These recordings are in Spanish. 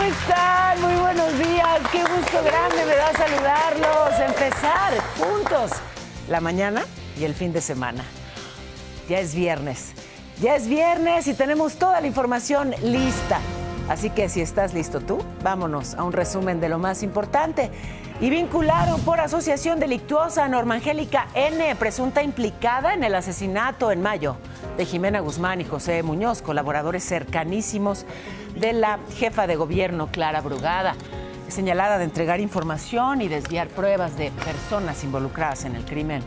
están? Muy buenos días. Qué gusto grande me da saludarlos. Empezar juntos la mañana y el fin de semana. Ya es viernes. Ya es viernes y tenemos toda la información lista. Así que si estás listo tú, vámonos a un resumen de lo más importante. Y vincularon por asociación delictuosa a Norma Angélica N., presunta implicada en el asesinato en mayo de Jimena Guzmán y José Muñoz, colaboradores cercanísimos de la jefa de gobierno, Clara Brugada, señalada de entregar información y desviar pruebas de personas involucradas en el crimen.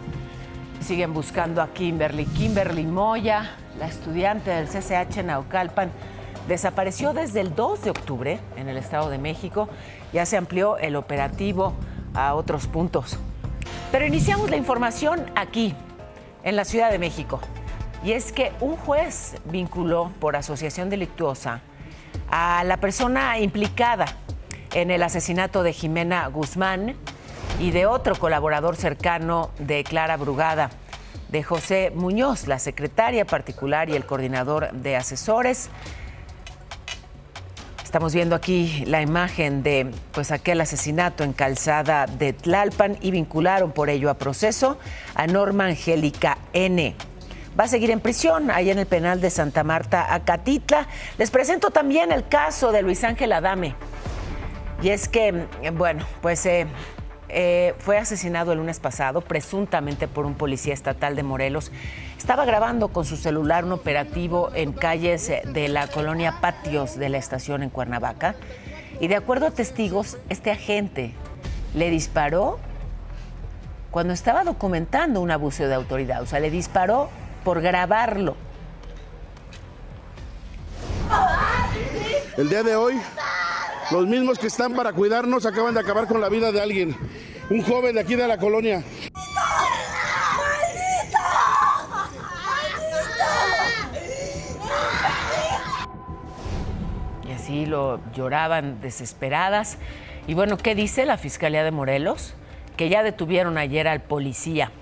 Siguen buscando a Kimberly Moya, la estudiante del CCH Naucalpan. Desapareció desde el 2 de octubre en el Estado de México. Ya se amplió el operativo a otros puntos. Pero iniciamos la información aquí, en la Ciudad de México. Y es que un juez vinculó por asociación delictuosa a la persona implicada en el asesinato de Jimena Guzmán y de otro colaborador cercano de Clara Brugada, de José Muñoz, la secretaria particular y el coordinador de asesores. Estamos viendo aquí la imagen de aquel asesinato en Calzada de Tlalpan y vincularon por ello a proceso a Norma Angélica N. Va a seguir en prisión, ahí en el penal de Santa Marta, Acatitla. Les presento también el caso de Luis Ángel Adame. Y es que, fue asesinado el lunes pasado, presuntamente por un policía estatal de Morelos. Estaba grabando con su celular un operativo en calles de la colonia Patios de la estación en Cuernavaca. Y de acuerdo a testigos, este agente le disparó cuando estaba documentando un abuso de autoridad. O sea, le disparó por grabarlo. El día de hoy, los mismos que están para cuidarnos acaban de acabar con la vida de alguien, un joven de aquí de la colonia. Y así lo lloraban desesperadas. Y bueno, ¿qué dice la Fiscalía de Morelos? Que ya detuvieron ayer al policía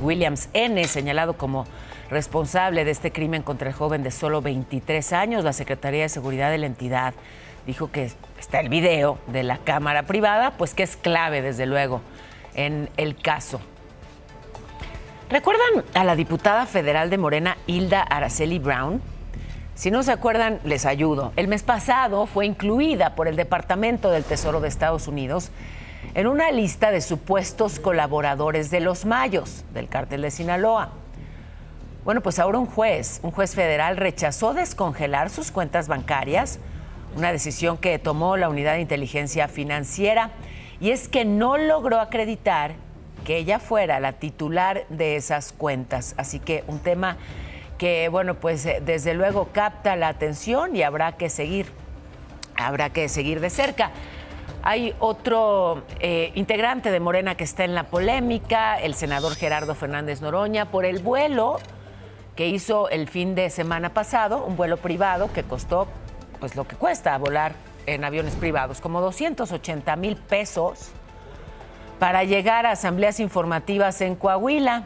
Williams N., señalado como responsable de este crimen contra el joven de solo 23 años. La Secretaría de Seguridad de la entidad dijo que está el video de la cámara privada, pues que es clave, desde luego, en el caso. ¿Recuerdan a la diputada federal de Morena, Hilda Araceli Brown? Si no se acuerdan, les ayudo. El mes pasado fue incluida por el Departamento del Tesoro de Estados Unidos en una lista de supuestos colaboradores de los Mayos, del cártel de Sinaloa. Bueno, pues ahora un juez federal rechazó descongelar sus cuentas bancarias, una decisión que tomó la Unidad de Inteligencia Financiera, y es que no logró acreditar que ella fuera la titular de esas cuentas. Así que un tema que, desde luego capta la atención y habrá que seguir de cerca. Hay otro integrante de Morena que está en la polémica, el senador Gerardo Fernández Noroña, por el vuelo que hizo el fin de semana pasado, un vuelo privado que costó lo que cuesta volar en aviones privados, como 280,000 pesos, para llegar a asambleas informativas en Coahuila.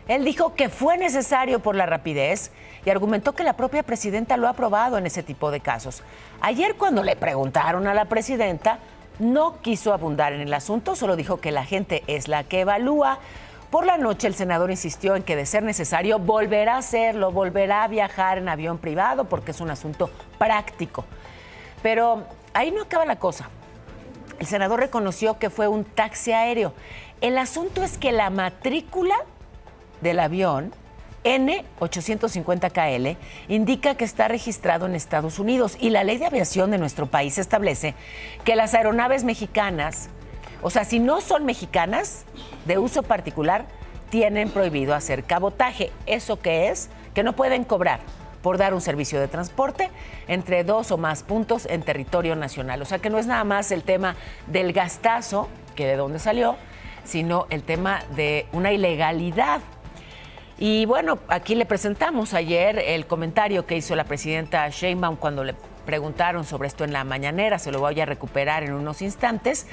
Él dijo que fue necesario por la rapidez y argumentó que la propia presidenta lo ha aprobado en ese tipo de casos. Ayer, cuando le preguntaron a la presidenta, no quiso abundar en el asunto, solo dijo que la gente es la que evalúa. Por la noche, el senador insistió en que, de ser necesario, volverá a hacerlo, volverá a viajar en avión privado porque es un asunto práctico. Pero ahí no acaba la cosa. El senador reconoció que fue un taxi aéreo. El asunto es que la matrícula del avión N850KL indica que está registrado en Estados Unidos, y la ley de aviación de nuestro país establece que las aeronaves mexicanas, o sea, si no son mexicanas de uso particular, tienen prohibido hacer cabotaje. ¿Eso qué es? Que no pueden cobrar por dar un servicio de transporte entre 2 o más puntos en territorio nacional. O sea, que no es nada más el tema del gastazo, que de dónde salió, sino el tema de una ilegalidad. Y bueno, aquí le presentamos ayer el comentario que hizo la presidenta Sheinbaum cuando le preguntaron sobre esto en la mañanera. Se lo voy a recuperar en unos instantes.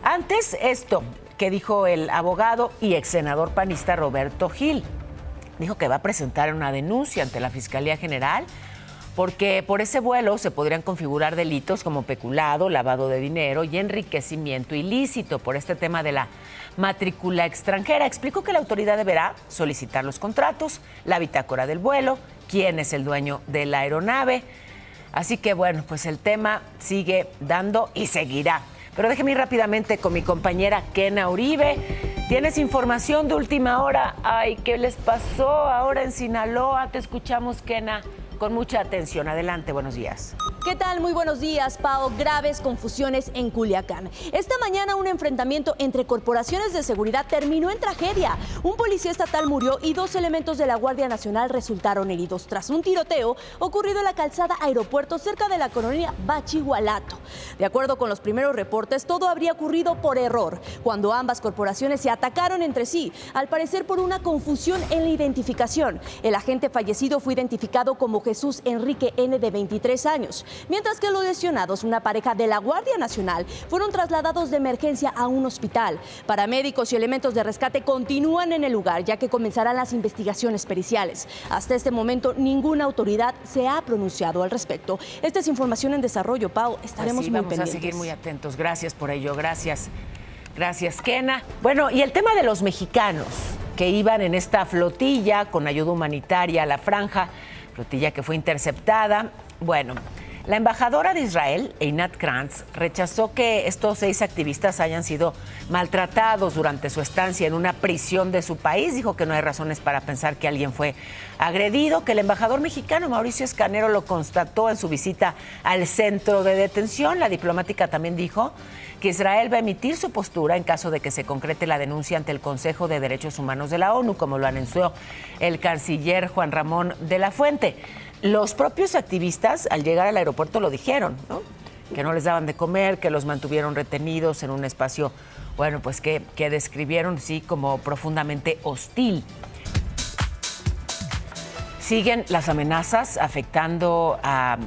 Antes, esto que dijo el abogado y ex senador panista Roberto Gil. Dijo que va a presentar una denuncia ante la Fiscalía General porque por ese vuelo se podrían configurar delitos como peculado, lavado de dinero y enriquecimiento ilícito por este tema de la matrícula extranjera. Explicó que la autoridad deberá solicitar los contratos, la bitácora del vuelo, quién es el dueño de la aeronave. Así que bueno, pues el tema sigue dando y seguirá. Pero déjeme ir rápidamente con mi compañera Kena Uribe. ¿Tienes información de última hora? Ay, ¿qué les pasó ahora en Sinaloa? Te escuchamos, Kena, con mucha atención. Adelante, buenos días. ¿Qué tal? Muy buenos días, Pao. Graves confusiones en Culiacán. Esta mañana un enfrentamiento entre corporaciones de seguridad terminó en tragedia. Un policía estatal murió y 2 elementos de la Guardia Nacional resultaron heridos tras un tiroteo ocurrido en la calzada Aeropuerto cerca de la colonia Bachigualato. De acuerdo con los primeros reportes, todo habría ocurrido por error, cuando ambas corporaciones se atacaron entre sí, al parecer por una confusión en la identificación. El agente fallecido fue identificado como Jesús Enrique N., de 23 años. Mientras que los lesionados, una pareja de la Guardia Nacional, fueron trasladados de emergencia a un hospital. Paramédicos y elementos de rescate continúan en el lugar, ya que comenzarán las investigaciones periciales. Hasta este momento, ninguna autoridad se ha pronunciado al respecto. Esta es información en desarrollo, Pau. Estaremos muy pendientes. Vamos a seguir muy atentos. Gracias por ello. Gracias. Gracias, Kena. Bueno, y el tema de los mexicanos que iban en esta flotilla con ayuda humanitaria a la Franja, flotilla que fue interceptada. Bueno, la embajadora de Israel, Einat Kranz, rechazó que estos 6 activistas hayan sido maltratados durante su estancia en una prisión de su país. Dijo que no hay razones para pensar que alguien fue agredido, que el embajador mexicano Mauricio Escanero lo constató en su visita al centro de detención. La diplomática también dijo que Israel va a emitir su postura en caso de que se concrete la denuncia ante el Consejo de Derechos Humanos de la ONU, como lo anunció el canciller Juan Ramón de la Fuente. Los propios activistas, al llegar al aeropuerto, lo dijeron, ¿no? Que no les daban de comer, que los mantuvieron retenidos en un espacio, bueno, pues que describieron, sí, como profundamente hostil. Siguen las amenazas afectando a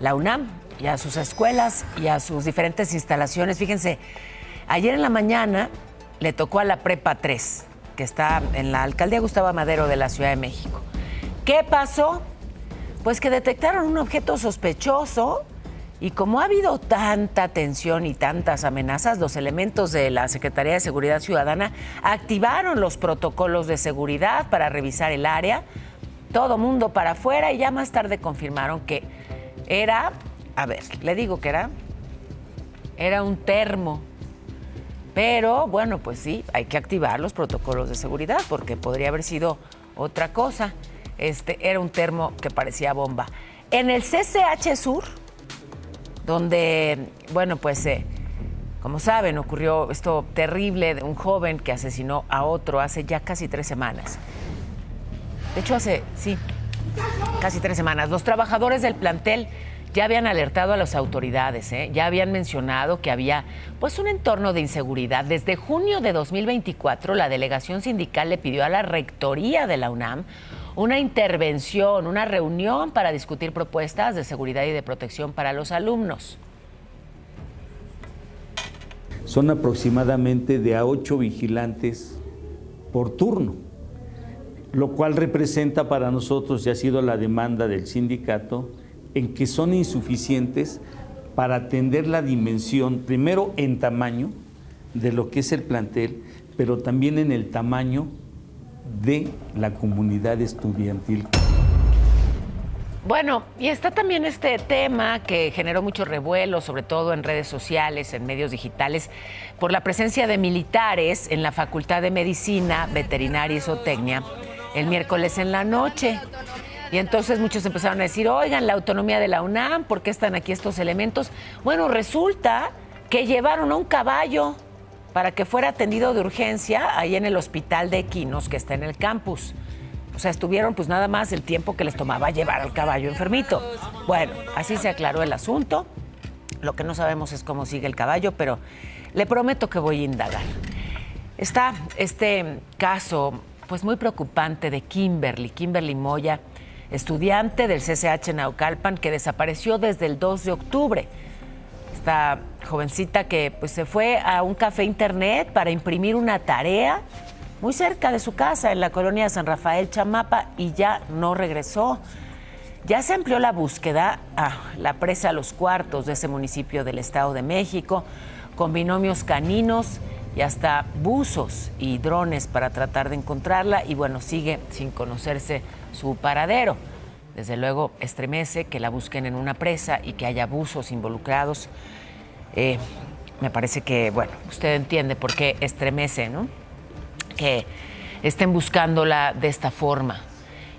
la UNAM y a sus escuelas y a sus diferentes instalaciones. Fíjense, ayer en la mañana le tocó a la Prepa 3, que está en la alcaldía Gustavo Amadero de la Ciudad de México. ¿Qué pasó? Pues que detectaron un objeto sospechoso y como ha habido tanta tensión y tantas amenazas, los elementos de la Secretaría de Seguridad Ciudadana activaron los protocolos de seguridad para revisar el área, todo mundo para afuera, y ya más tarde confirmaron que era, a ver, le digo que era un termo. Pero bueno, pues sí, hay que activar los protocolos de seguridad porque podría haber sido otra cosa. Era un termo que parecía bomba. En el CCH Sur, donde, bueno, pues, como saben, ocurrió esto terrible de un joven que asesinó a otro hace ya casi 3 semanas. De hecho, casi 3 semanas. Los trabajadores del plantel ya habían alertado a las autoridades, ya habían mencionado que había pues un entorno de inseguridad. Desde junio de 2024, la delegación sindical le pidió a la rectoría de la UNAM una intervención, una reunión para discutir propuestas de seguridad y de protección para los alumnos. Son aproximadamente de a 8 vigilantes por turno, lo cual representa para nosotros, y ha sido la demanda del sindicato, en que son insuficientes para atender la dimensión, primero en tamaño de lo que es el plantel, pero también en el tamaño de la comunidad estudiantil. Bueno, y está también este tema que generó mucho revuelo, sobre todo en redes sociales, en medios digitales, por la presencia de militares en la Facultad de Medicina, Veterinaria y Zootecnia el miércoles en la noche. Y entonces muchos empezaron a decir, oigan, la autonomía de la UNAM, ¿por qué están aquí estos elementos? Bueno, resulta que llevaron a un caballo para que fuera atendido de urgencia ahí en el hospital de equinos que está en el campus. O sea, estuvieron pues nada más el tiempo que les tomaba llevar al caballo enfermito. Bueno, así se aclaró el asunto. Lo que no sabemos es cómo sigue el caballo, pero le prometo que voy a indagar. Está este caso pues muy preocupante de Kimberly Moya, estudiante del CCH Naucalpan, que desapareció desde el 2 de octubre. Esta jovencita que pues se fue a un café internet para imprimir una tarea muy cerca de su casa en la colonia San Rafael Chamapa y ya no regresó. Ya se amplió la búsqueda a la presa Los Cuartos de ese municipio del Estado de México, con binomios caninos y hasta buzos y drones para tratar de encontrarla. Y bueno, sigue sin conocerse su paradero. Desde luego estremece que la busquen en una presa y que haya buzos involucrados. Me parece que, bueno, usted entiende por qué estremece, ¿no? Que estén buscándola de esta forma.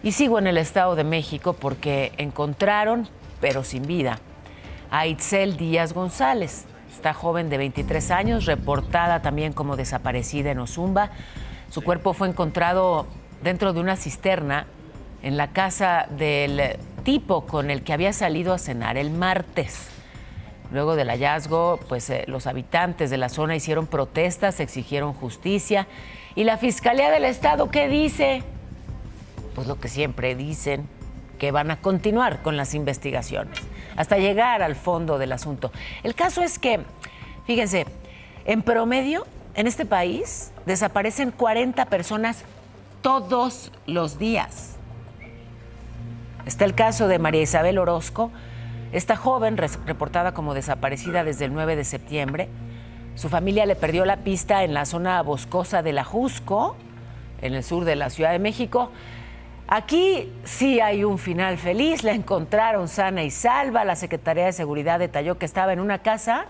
Y sigo en el Estado de México porque encontraron, pero sin vida, a Itzel Díaz González. Esta joven de 23 años, reportada también como desaparecida en Ozumba. Su cuerpo fue encontrado dentro de una cisterna en la casa del tipo con el que había salido a cenar el martes. Luego del hallazgo, pues los habitantes de la zona hicieron protestas, exigieron justicia. ¿Y la Fiscalía del Estado qué dice? Pues lo que siempre dicen, que van a continuar con las investigaciones hasta llegar al fondo del asunto. El caso es que, fíjense, en promedio, en este país, desaparecen 40 personas todos los días. Está el caso de María Isabel Orozco, esta joven reportada como desaparecida desde el 9 de septiembre. Su familia le perdió la pista en la zona boscosa de La Jusco, en el sur de la Ciudad de México. Aquí sí hay un final feliz, la encontraron sana y salva. La Secretaría de Seguridad detalló que estaba en una casa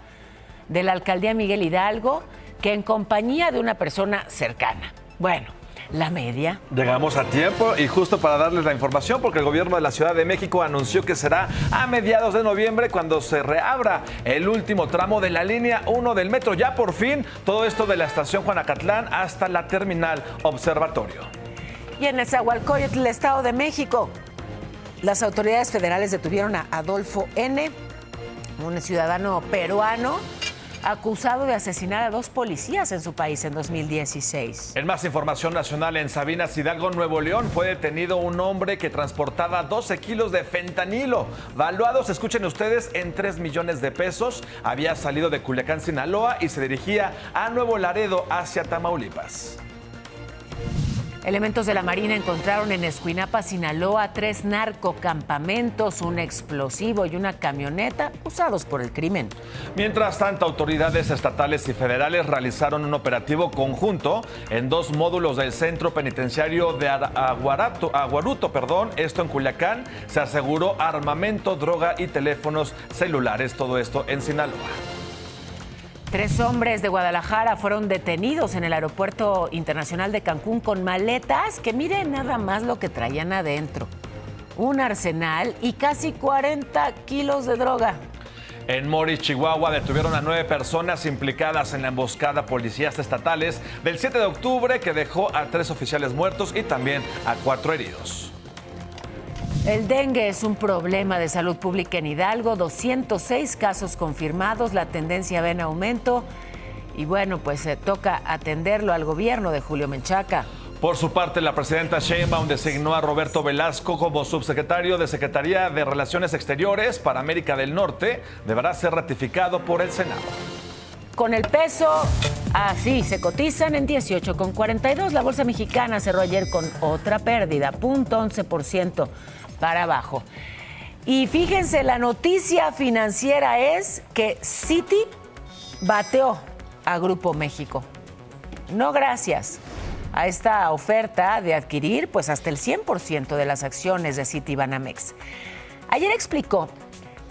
de la alcaldía Miguel Hidalgo, que en compañía de una persona cercana. Bueno, la media. Llegamos a tiempo y justo para darles la información, porque el gobierno de la Ciudad de México anunció que será a mediados de noviembre cuando se reabra el último tramo de la línea 1 del metro. Ya por fin, todo esto de la estación Juanacatlán hasta la terminal Observatorio. Y en Nezahualcóyotl, el Estado de México, las autoridades federales detuvieron a Adolfo N., un ciudadano peruano acusado de asesinar a 2 policías en su país en 2016. En más información nacional, en Sabinas Hidalgo, Nuevo León, fue detenido un hombre que transportaba 12 kilos de fentanilo, valuados, escuchen ustedes, en 3 millones de pesos. Había salido de Culiacán, Sinaloa, y se dirigía a Nuevo Laredo, hacia Tamaulipas. Elementos de la Marina encontraron en Escuinapa, Sinaloa, 3 narcocampamentos, un explosivo y una camioneta usados por el crimen. Mientras tanto, autoridades estatales y federales realizaron un operativo conjunto en 2 módulos del centro penitenciario de Aguaruto, esto en Culiacán. Se aseguró armamento, droga y teléfonos celulares, todo esto en Sinaloa. 3 hombres de Guadalajara fueron detenidos en el Aeropuerto Internacional de Cancún con maletas que miren nada más lo que traían adentro. Un arsenal y casi 40 kilos de droga. En Moris, Chihuahua, detuvieron a 9 personas implicadas en la emboscada policías estatales del 7 de octubre que dejó a 3 oficiales muertos y también a 4 heridos. El dengue es un problema de salud pública en Hidalgo, 206 casos confirmados, la tendencia va en aumento y bueno, pues toca atenderlo al gobierno de Julio Menchaca. Por su parte, la presidenta Sheinbaum designó a Roberto Velasco como subsecretario de Secretaría de Relaciones Exteriores para América del Norte. Deberá ser ratificado por el Senado. Con el peso, así se cotizan en 18,42. La bolsa mexicana cerró ayer con otra pérdida, 0.11% para abajo. Y fíjense, la noticia financiera es que Citi bateó a Grupo México. No gracias a esta oferta de adquirir pues hasta el 100% de las acciones de Citibanamex. Ayer explicó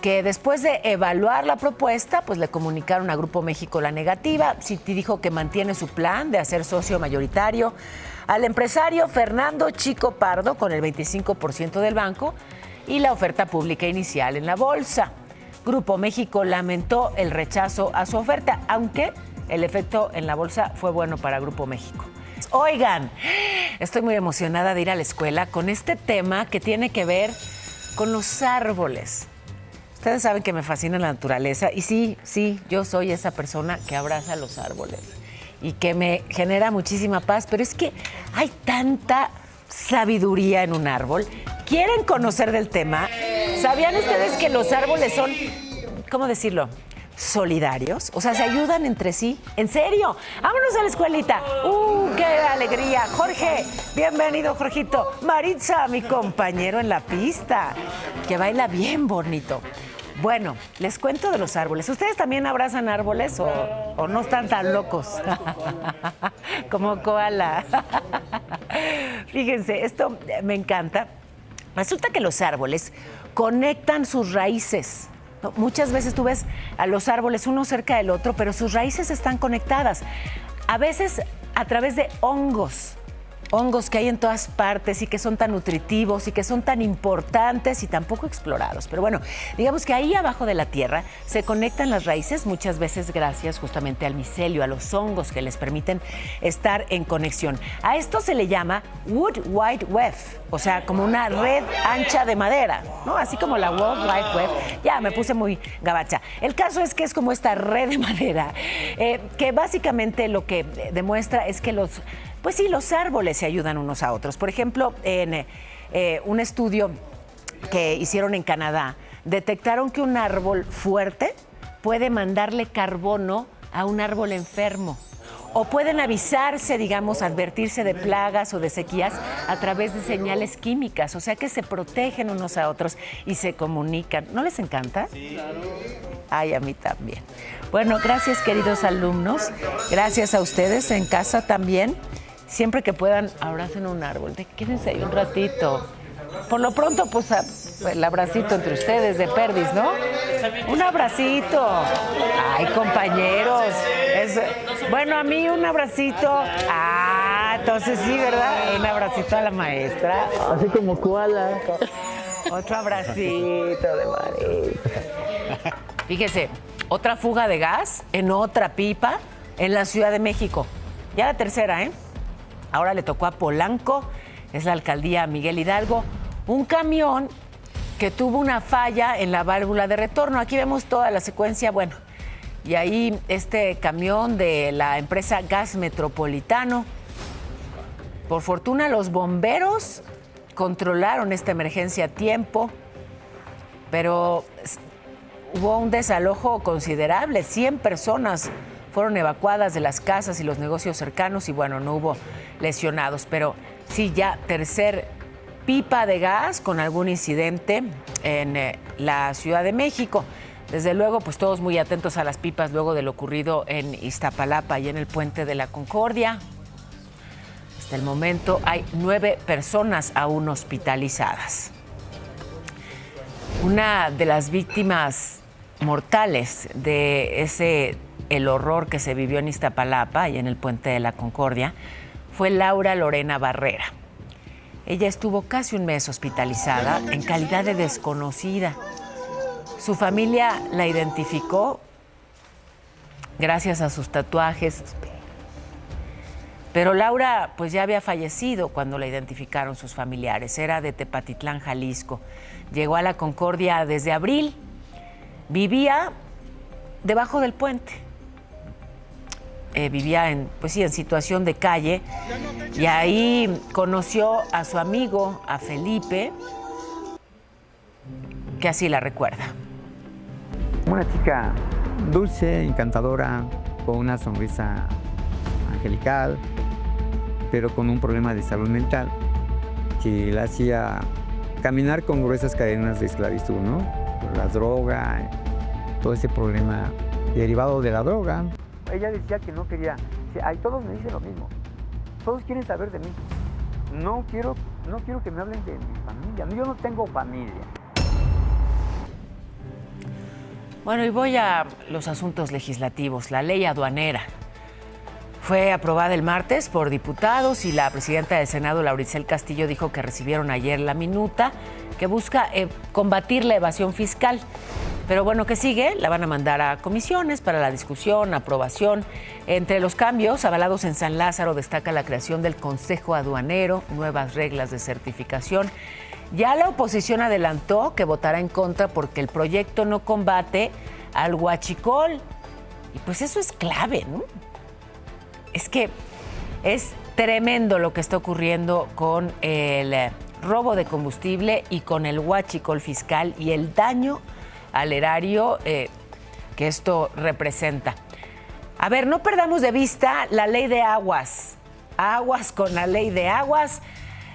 que después de evaluar la propuesta, pues le comunicaron a Grupo México la negativa. Citi dijo que mantiene su plan de hacer socio mayoritario al empresario Fernando Chico Pardo con el 25% del banco y la oferta pública inicial en la bolsa. Grupo México lamentó el rechazo a su oferta, aunque el efecto en la bolsa fue bueno para Grupo México. Oigan, estoy muy emocionada de ir a la escuela con este tema que tiene que ver con los árboles. Ustedes saben que me fascina la naturaleza y sí, yo soy esa persona que abraza los árboles y que me genera muchísima paz, pero es que hay tanta sabiduría en un árbol. ¿Quieren conocer del tema? ¿Sabían ustedes que los árboles son, cómo decirlo, solidarios, o sea, se ayudan entre sí. ¿En serio? Vámonos a la escuelita. ¡Qué alegría! Jorge, bienvenido, Jorgito. Maritza, mi compañero en la pista, que baila bien bonito. Bueno, les cuento de los árboles. ¿Ustedes también abrazan árboles o no están tan locos? Como koala. Fíjense, esto me encanta. Resulta que los árboles conectan sus raíces. Muchas veces tú ves a los árboles uno cerca del otro, pero sus raíces están conectadas. A veces a través de hongos que hay en todas partes y que son tan nutritivos y que son tan importantes y tan poco explorados. Pero bueno, digamos que ahí abajo de la tierra se conectan las raíces, muchas veces gracias justamente al micelio, a los hongos que les permiten estar en conexión. A esto se le llama Wood Wide Web, o sea, como una red ancha de madera, ¿no? Así como la World Wide Web. Ya, me puse muy gabacha. El caso es que es como esta red de madera, que básicamente lo que demuestra es que los árboles se ayudan unos a otros. Por ejemplo, en un estudio que hicieron en Canadá, detectaron que un árbol fuerte puede mandarle carbono a un árbol enfermo. O pueden avisarse, digamos, advertirse de plagas o de sequías a través de señales químicas. O sea que se protegen unos a otros y se comunican. ¿No les encanta? Sí, claro. Ay, a mí también. Bueno, gracias, queridos alumnos. Gracias a ustedes en casa también. Siempre que puedan, abracen un árbol. Quédense ahí un ratito. Por lo pronto, pues el abracito entre ustedes de Perdis, ¿no? Un abracito. Ay, compañeros. Bueno, a mí un abracito. Entonces sí, ¿verdad? Un abracito a la maestra. Así como koala. Otro abracito de María. Fíjese, otra fuga de gas en otra pipa en la Ciudad de México. Ya la tercera, ¿eh? Ahora le tocó a Polanco, es la alcaldía Miguel Hidalgo, un camión que tuvo una falla en la válvula de retorno. Aquí vemos toda la secuencia, bueno, y ahí este camión de la empresa Gas Metropolitano. Por fortuna los bomberos controlaron esta emergencia a tiempo, pero hubo un desalojo considerable, 100 personas fueron evacuadas de las casas y los negocios cercanos y bueno, no hubo lesionados, pero sí ya tercer pipa de gas con algún incidente en la Ciudad de México. Desde luego, pues todos muy atentos a las pipas luego de lo ocurrido en Iztapalapa y en el Puente de la Concordia. Hasta el momento hay 9 personas aún hospitalizadas. Una de las víctimas mortales de el horror que se vivió en Iztapalapa y en el Puente de la Concordia fue Laura Lorena Barrera. Ella estuvo casi un mes hospitalizada en calidad de desconocida. Su familia la identificó gracias a sus tatuajes, pero Laura pues ya había fallecido cuando la identificaron sus familiares. Era de Tepatitlán, Jalisco. Llegó a la Concordia desde abril. Vivía debajo del puente. Vivía en situación de calle y ahí conoció a su amigo, a Felipe, que así la recuerda. Una chica dulce, encantadora, con una sonrisa angelical, pero con un problema de salud mental que la hacía caminar con gruesas cadenas de esclavitud, ¿no? Por la droga, todo ese problema derivado de la droga. Ella decía que no quería, todos me dicen lo mismo, todos quieren saber de mí. No quiero que me hablen de mi familia, yo no tengo familia. Bueno, y voy a los asuntos legislativos. La ley aduanera fue aprobada el martes por diputados y la presidenta del Senado, Lauricel Castillo, dijo que recibieron ayer la minuta que busca combatir la evasión fiscal. Pero bueno, ¿qué sigue? La van a mandar a comisiones para la discusión, aprobación. Entre los cambios avalados en San Lázaro destaca la creación del Consejo Aduanero, nuevas reglas de certificación. Ya la oposición adelantó que votará en contra porque el proyecto no combate al huachicol. Y pues eso es clave, ¿no? Es que es tremendo lo que está ocurriendo con el robo de combustible y con el huachicol fiscal y el daño al erario que esto representa. A ver, no perdamos de vista la ley de aguas. Aguas con la ley de aguas.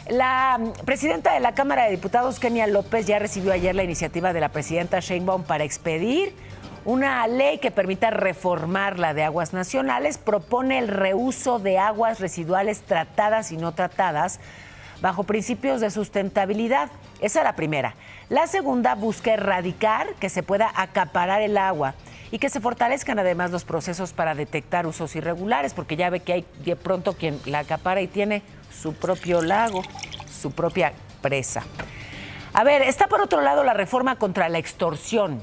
La presidenta de la Cámara de Diputados, Kenia López, ya recibió ayer la iniciativa de la presidenta Sheinbaum para expedir una ley que permita reformar la de aguas nacionales. Propone el reuso de aguas residuales tratadas y no tratadas bajo principios de sustentabilidad. Esa es la primera. La segunda busca erradicar que se pueda acaparar el agua y que se fortalezcan además los procesos para detectar usos irregulares, porque ya ve que hay de pronto quien la acapara y tiene su propio lago, su propia presa. A ver, está por otro lado la reforma contra la extorsión.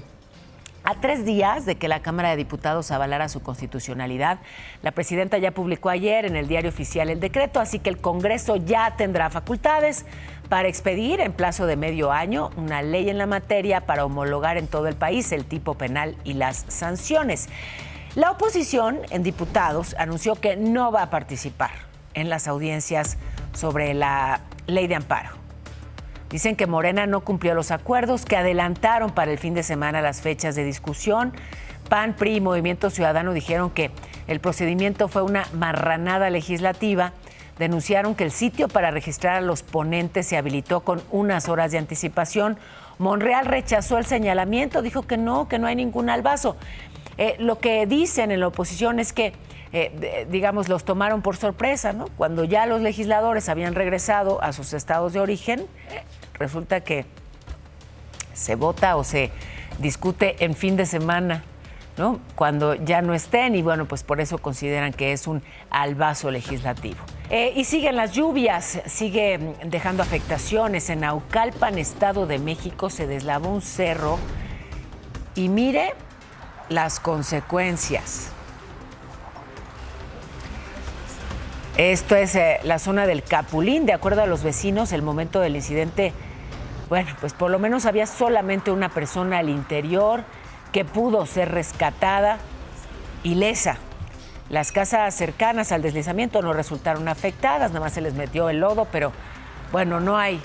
A 3 días de que la Cámara de Diputados avalara su constitucionalidad, la presidenta ya publicó ayer en el Diario Oficial el decreto, así que el Congreso ya tendrá facultades para expedir en plazo de medio año una ley en la materia para homologar en todo el país el tipo penal y las sanciones. La oposición en diputados anunció que no va a participar en las audiencias sobre la ley de amparo. Dicen que Morena no cumplió los acuerdos, que adelantaron para el fin de semana las fechas de discusión. PAN, PRI y Movimiento Ciudadano dijeron que el procedimiento fue una marranada legislativa. Denunciaron que el sitio para registrar a los ponentes se habilitó con unas horas de anticipación. Monreal rechazó el señalamiento, dijo que no hay ningún albazo. Lo que dicen en la oposición es que, digamos, los tomaron por sorpresa, ¿no? Cuando ya los legisladores habían regresado a sus estados de origen, resulta que se vota o se discute en fin de semana, ¿no? Cuando ya no estén, y bueno, pues por eso consideran que es un albazo legislativo. Y siguen las lluvias, sigue dejando afectaciones. En Naucalpan, Estado de México, se deslavó un cerro y mire las consecuencias. Esto es la zona del Capulín. De acuerdo a los vecinos, el momento del incidente, bueno, pues por lo menos había solamente una persona al interior que pudo ser rescatada ilesa. Las casas cercanas al deslizamiento no resultaron afectadas, nada más se les metió el lodo, pero bueno, no hay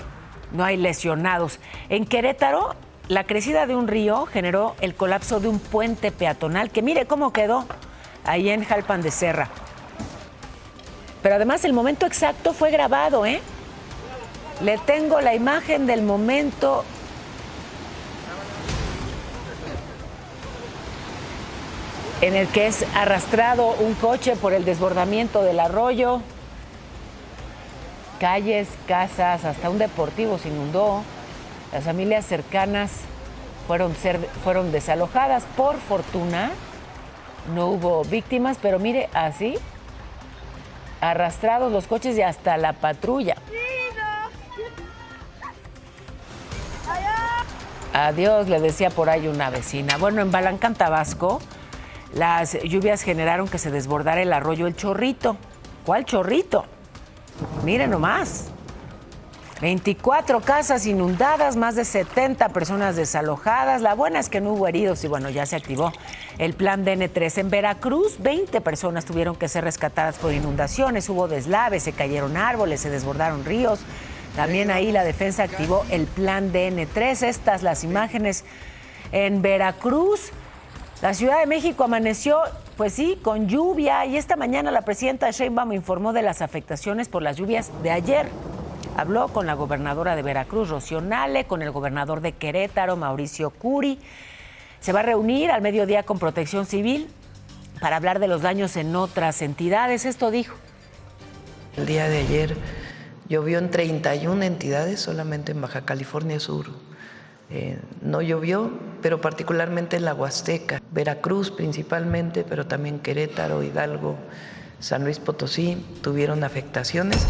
lesionados. En Querétaro, la crecida de un río generó el colapso de un puente peatonal, que mire cómo quedó ahí en Jalpan de Serra. Pero además el momento exacto fue grabado, ¿eh? Le tengo la imagen del momento. En el que es arrastrado un coche por el desbordamiento del arroyo. Calles, casas, hasta un deportivo se inundó. Las familias cercanas fueron desalojadas. Por fortuna, no hubo víctimas, pero mire, así, arrastrados los coches y hasta la patrulla. Adiós, le decía por ahí una vecina. Bueno, en Balancán, Tabasco, las lluvias generaron que se desbordara el arroyo El Chorrito. ¿Cuál Chorrito? Miren nomás. 24 casas inundadas, más de 70 personas desalojadas. La buena es que no hubo heridos y bueno, ya se activó el plan DN3. En Veracruz, 20 personas tuvieron que ser rescatadas por inundaciones. Hubo deslaves, se cayeron árboles, se desbordaron ríos. También ahí la defensa activó el plan DN3. Estas las imágenes en Veracruz. La Ciudad de México amaneció, pues sí, con lluvia, y esta mañana la presidenta Sheinbaum informó de las afectaciones por las lluvias de ayer. Habló con la gobernadora de Veracruz, Rocío Nale, con el gobernador de Querétaro, Mauricio Curi. Se va a reunir al mediodía con Protección Civil para hablar de los daños en otras entidades. Esto dijo. El día de ayer llovió en 31 entidades, solamente en Baja California Sur no llovió, pero particularmente en la Huasteca, Veracruz principalmente, pero también Querétaro, Hidalgo, San Luis Potosí tuvieron afectaciones.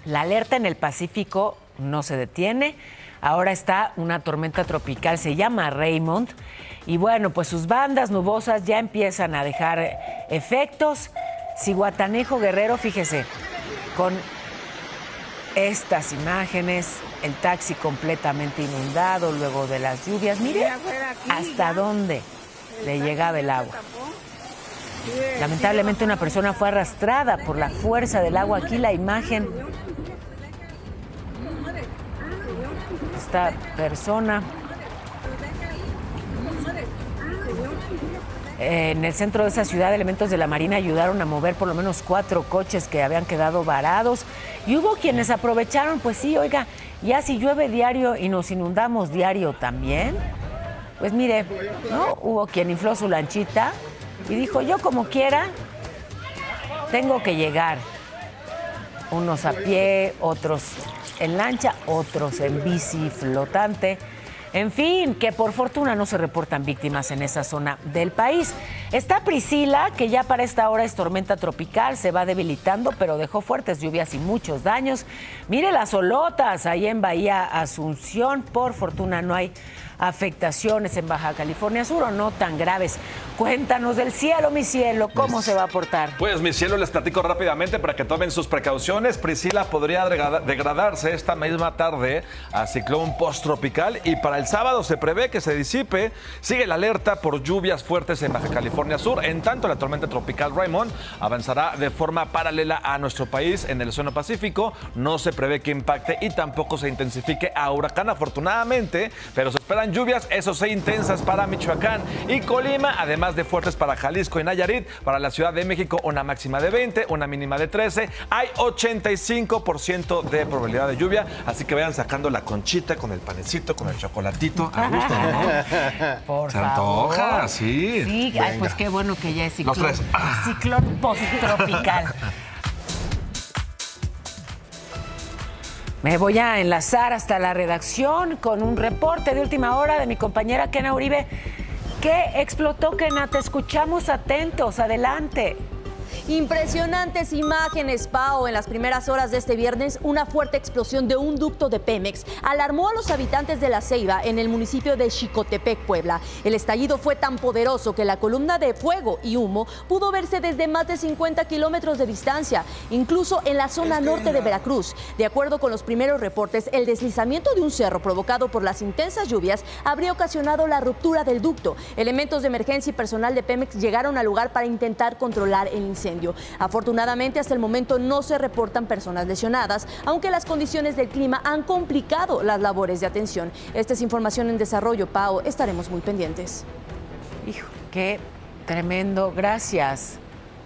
La alerta en el Pacífico no se detiene. Ahora está una tormenta tropical, se llama Raymond. Y bueno, pues sus bandas nubosas ya empiezan a dejar efectos. Zihuatanejo, Guerrero, fíjese, con estas imágenes, el taxi completamente inundado luego de las lluvias. Mire hasta dónde le llegaba el agua. Lamentablemente una persona fue arrastrada por la fuerza del agua. Aquí la imagen. Esta persona En el centro de esa ciudad, elementos de la Marina ayudaron a mover por lo menos 4 coches que habían quedado varados. Y hubo quienes aprovecharon, pues sí, oiga, ya si llueve diario y nos inundamos diario también, pues mire, ¿no? Hubo quien infló su lanchita y dijo, yo como quiera, tengo que llegar. Unos a pie, otros en lancha, otros en bici flotante. En fin, que por fortuna no se reportan víctimas en esa zona del país. Está Priscila, que ya para esta hora es tormenta tropical, se va debilitando, pero dejó fuertes lluvias y muchos daños. Mire las olotas ahí en Bahía Asunción. Por fortuna no hay afectaciones en Baja California Sur, o no tan graves. Cuéntanos del cielo, mi cielo, ¿cómo se va a portar? Pues, mi cielo, les platico rápidamente para que tomen sus precauciones. Priscila podría degradarse esta misma tarde a ciclón posttropical y para el sábado se prevé que se disipe. Sigue la alerta por lluvias fuertes en Baja California Sur. En tanto, la tormenta tropical Raymond avanzará de forma paralela a nuestro país en el Océano Pacífico. No se prevé que impacte y tampoco se intensifique a huracán, afortunadamente, pero se esperan lluvias, eso sí, intensas para Michoacán y Colima, además de fuertes para Jalisco y Nayarit. Para la Ciudad de México, una máxima de 20, una mínima de 13. Hay 85% de probabilidad de lluvia, así que vayan sacando la conchita con el panecito, con el chocolatito. A gusto, ¿no? Por Se favor. antoja, sí. Sí, ay, pues qué bueno que ya es ciclón. Los tres. Ciclón posttropical. Me voy a enlazar hasta la redacción con un reporte de última hora de mi compañera Kena Uribe. ¿Qué explotó, Kena? Te escuchamos atentos. Adelante. Impresionantes imágenes, Pao. En las primeras horas de este viernes, una fuerte explosión de un ducto de Pemex alarmó a los habitantes de La Ceiba, en el municipio de Xicotepec, Puebla. El estallido fue tan poderoso que la columna de fuego y humo pudo verse desde más de 50 kilómetros de distancia, incluso en la zona norte de Veracruz. De acuerdo con los primeros reportes, el deslizamiento de un cerro provocado por las intensas lluvias habría ocasionado la ruptura del ducto. Elementos de emergencia y personal de Pemex llegaron al lugar para intentar controlar el incendio. Afortunadamente, hasta el momento no se reportan personas lesionadas, aunque las condiciones del clima han complicado las labores de atención. Esta es información en desarrollo, Pao. Estaremos muy pendientes. Hijo, qué tremendo. Gracias.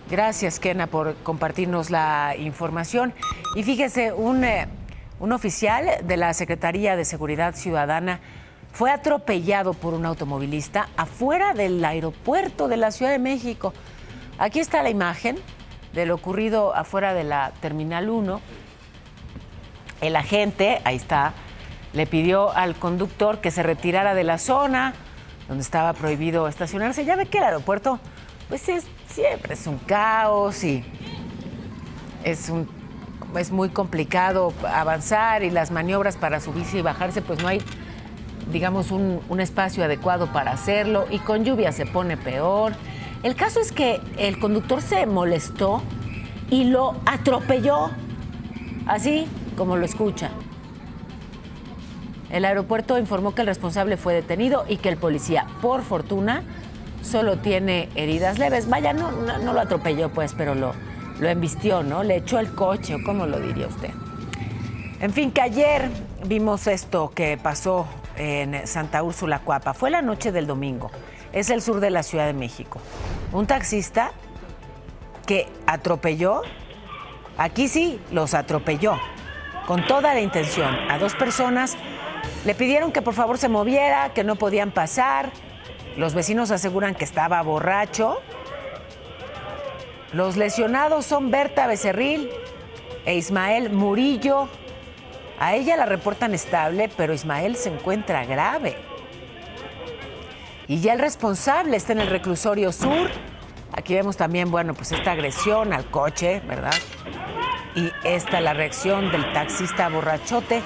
Gracias, Kena, por compartirnos la información. Y fíjese, un oficial de la Secretaría de Seguridad Ciudadana fue atropellado por un automovilista afuera del aeropuerto de la Ciudad de México. Aquí está la imagen de lo ocurrido afuera de la Terminal 1. El agente, ahí está, le pidió al conductor que se retirara de la zona donde estaba prohibido estacionarse. Ya ve que el aeropuerto, pues siempre es un caos y es muy complicado avanzar, y las maniobras para subirse y bajarse, pues no hay, digamos, un espacio adecuado para hacerlo, y con lluvia se pone peor. El caso es que el conductor se molestó y lo atropelló, así como lo escucha. El aeropuerto informó que el responsable fue detenido y que el policía, por fortuna, solo tiene heridas leves. Vaya, no lo atropelló, pues, pero lo embistió, ¿no? Le echó el coche, o ¿cómo lo diría usted? En fin, que ayer vimos esto que pasó en Santa Úrsula, Coapa. Fue la noche del domingo. Es el sur de la Ciudad de México. Un taxista que atropelló, aquí sí, los atropelló, con toda la intención, a 2 personas. Le pidieron que por favor se moviera, que no podían pasar. Los vecinos aseguran que estaba borracho. Los lesionados son Berta Becerril e Ismael Murillo. A ella la reportan estable, pero Ismael se encuentra grave. Y ya el responsable está en el reclusorio sur. Aquí vemos también, bueno, pues esta agresión al coche, ¿verdad? Y esta la reacción del taxista borrachote,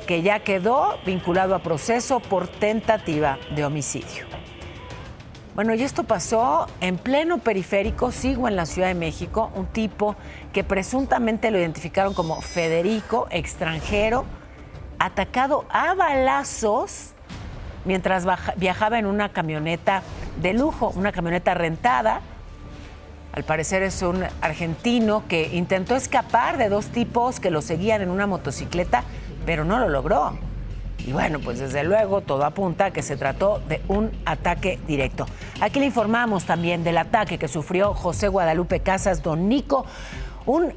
que ya quedó vinculado a proceso por tentativa de homicidio. Bueno, y esto pasó en pleno periférico, sigo en la Ciudad de México, un tipo que presuntamente lo identificaron como Federico, extranjero, atacado a balazos mientras viajaba en una camioneta de lujo, una camioneta rentada. Al parecer es un argentino que intentó escapar de 2 tipos que lo seguían en una motocicleta, pero no lo logró. Y bueno, pues desde luego todo apunta a que se trató de un ataque directo. Aquí le informamos también del ataque que sufrió José Guadalupe Casas Don Nico, un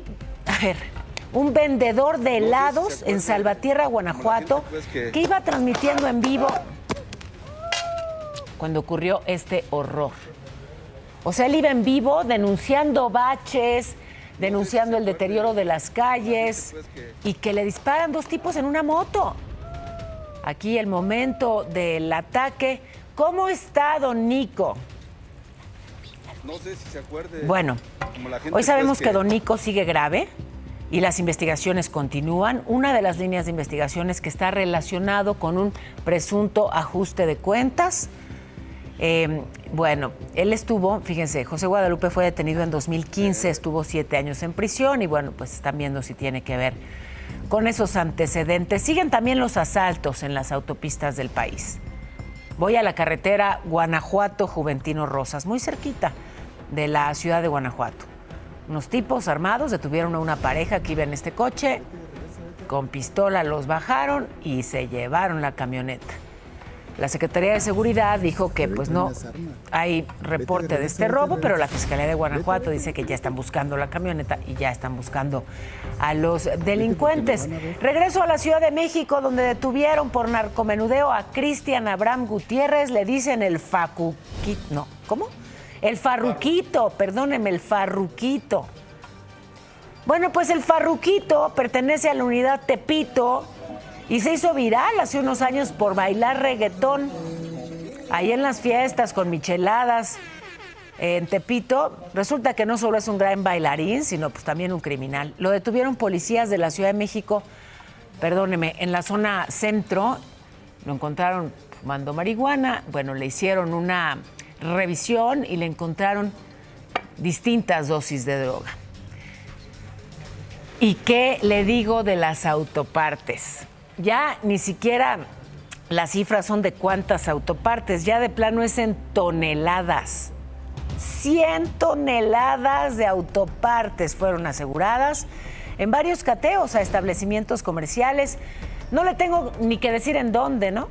vendedor de helados en Salvatierra, Guanajuato, que iba transmitiendo en vivo cuando ocurrió este horror. O sea, él iba en vivo denunciando baches, denunciando el deterioro de las calles y que le disparan dos tipos en una moto. Aquí el momento del ataque. ¿Cómo está Don Nico? No sé si se acuerde. Bueno, hoy sabemos que Don Nico sigue grave y las investigaciones continúan. Una de las líneas de investigación es que está relacionado con un presunto ajuste de cuentas. Bueno, él estuvo, fíjense, José Guadalupe fue detenido en 2015, estuvo 7 años en prisión y bueno, pues están viendo si tiene que ver con esos antecedentes. Siguen también los asaltos en las autopistas del país. Voy a la carretera Guanajuato-Juventino Rosas, muy cerquita de la ciudad de Guanajuato. Unos tipos armados detuvieron a una pareja que iba en este coche, con pistola los bajaron y se llevaron la camioneta. La Secretaría de Seguridad dijo que pues no hay reporte de este robo, pero la Fiscalía de Guanajuato dice que ya están buscando la camioneta y ya están buscando a los delincuentes. Regreso a la Ciudad de México, donde detuvieron por narcomenudeo a Cristian Abraham Gutiérrez, le dicen el Facuquito, no, ¿cómo? El Farruquito, perdóneme, el Farruquito. Bueno, pues el Farruquito pertenece a la unidad Tepito y se hizo viral hace unos años por bailar reggaetón ahí en las fiestas con micheladas en Tepito. Resulta que no solo es un gran bailarín, sino pues también un criminal. Lo detuvieron policías de la Ciudad de México, perdóneme, en la zona centro. Lo encontraron fumando marihuana. Bueno, le hicieron una revisión y le encontraron distintas dosis de droga. ¿Y qué le digo de las autopartes? Ya ni siquiera las cifras son de cuántas autopartes, ya de plano es en toneladas. 100 toneladas de autopartes fueron aseguradas en varios cateos a establecimientos comerciales. No le tengo ni que decir en dónde, ¿no?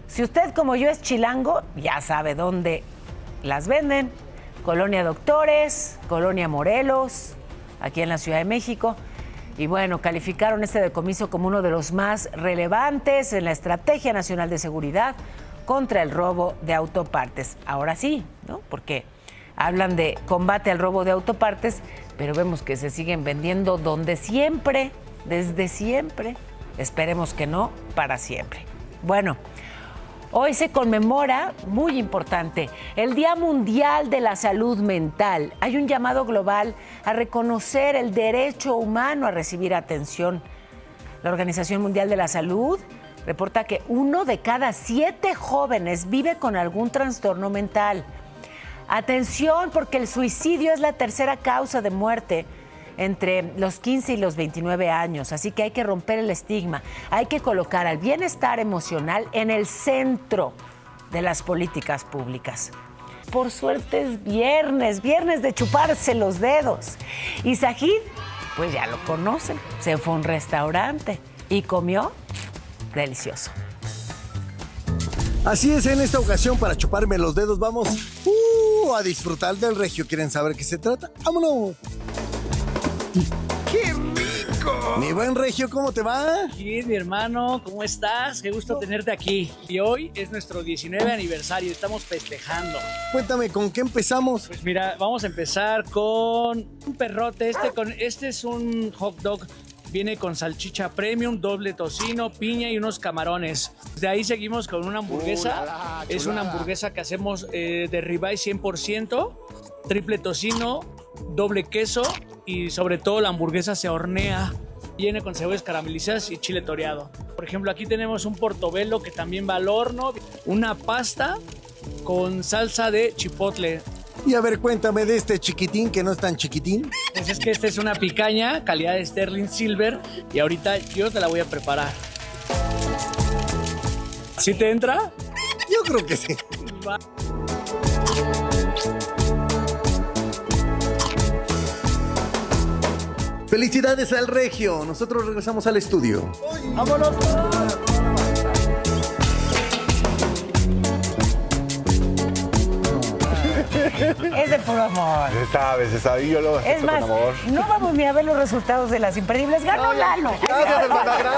Si usted como yo es chilango, ya sabe dónde las venden. Colonia Doctores, Colonia Morelos, aquí en la Ciudad de México. Y bueno, calificaron este decomiso como uno de los más relevantes en la Estrategia Nacional de Seguridad contra el robo de autopartes. Ahora sí, ¿no? Porque hablan de combate al robo de autopartes, pero vemos que se siguen vendiendo donde siempre, desde siempre. Esperemos que no para siempre. Bueno, hoy se conmemora, muy importante, el Día Mundial de la Salud Mental. Hay un llamado global a reconocer el derecho humano a recibir atención. La Organización Mundial de la Salud reporta que 1 de cada 7 jóvenes vive con algún trastorno mental. Atención, porque el suicidio es la tercera causa de muerte entre los 15 y los 29 años, así que hay que romper el estigma, hay que colocar al bienestar emocional en el centro de las políticas públicas. Por suerte es viernes de chuparse los dedos. Y Sajid, pues ya lo conocen, se fue a un restaurante y comió delicioso. Así es, en esta ocasión para chuparme los dedos vamos a disfrutar del regio. ¿Quieren saber qué se trata? ¡Vámonos! ¡Qué rico! Mi buen regio, ¿cómo te va? Bien, mi hermano, ¿cómo estás? Qué gusto tenerte aquí. Y hoy es nuestro 19 aniversario, estamos festejando. Cuéntame, ¿con qué empezamos? Pues mira, vamos a empezar con un perrote. Este es un hot dog. Viene con salchicha premium, doble tocino, piña y unos camarones. De ahí seguimos con una hamburguesa. Chulada. Es una hamburguesa que hacemos de ribeye 100%, triple tocino, doble queso y sobre todo la hamburguesa se hornea. Viene con cebollas caramelizadas y chile toreado. Por ejemplo, aquí tenemos un portobello que también va al horno. Una pasta con salsa de chipotle. Y a ver, cuéntame de este chiquitín que no es tan chiquitín. Pues es que esta es una picaña, calidad de Sterling Silver, y ahorita yo te la voy a preparar. ¿Sí te entra? Yo creo que sí. Va. Felicidades al regio. Nosotros regresamos al estudio. ¡Vámonos! Es de puro amor. Se sabe, y yo lo Es acepto más, con amor. no vamos ni a ver los resultados de las imperdibles. Ganó Lalo. Gracias, hermana, gracias.